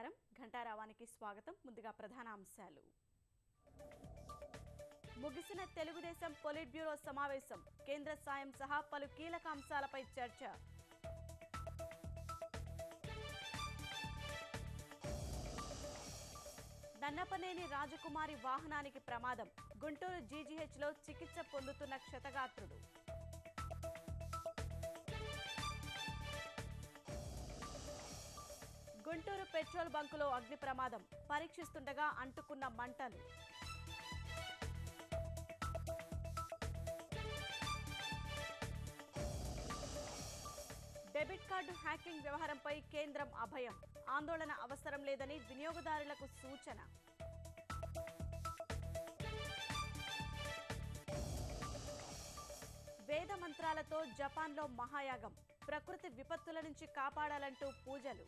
నమస్కారం ఘంటారావానికి స్వాగతం ముందుగా ప్రధాన అంశాలు ముగిసిన తెలుగుదేశం పొలిట్ బ్యూరో సమావేశం కేంద్ర సాయం సహా పలు కీలక అంశాలపై చర్చ నన్నపనేని రాజకుమారి వాహనానికి ప్రమాదం గుంటూరు జీజీహెచ్లో చికిత్స పొందుతున్న క్షతగాత్రుడు గుంటూరు పెట్రోల్ బంకులో అగ్ని ప్రమాదం పరీక్షిస్తుండగా అంటుకున్న మంటలు డెబిట్ కార్డు హ్యాకింగ్ వ్యవహారంపై కేంద్రం అభయం ఆందోళన అవసరం లేదని వినియోగదారులకు సూచన వేద మంత్రాలతో జపాన్లో మహాయాగం ప్రకృతి విపత్తుల నుంచి కాపాడాలంటూ పూజలు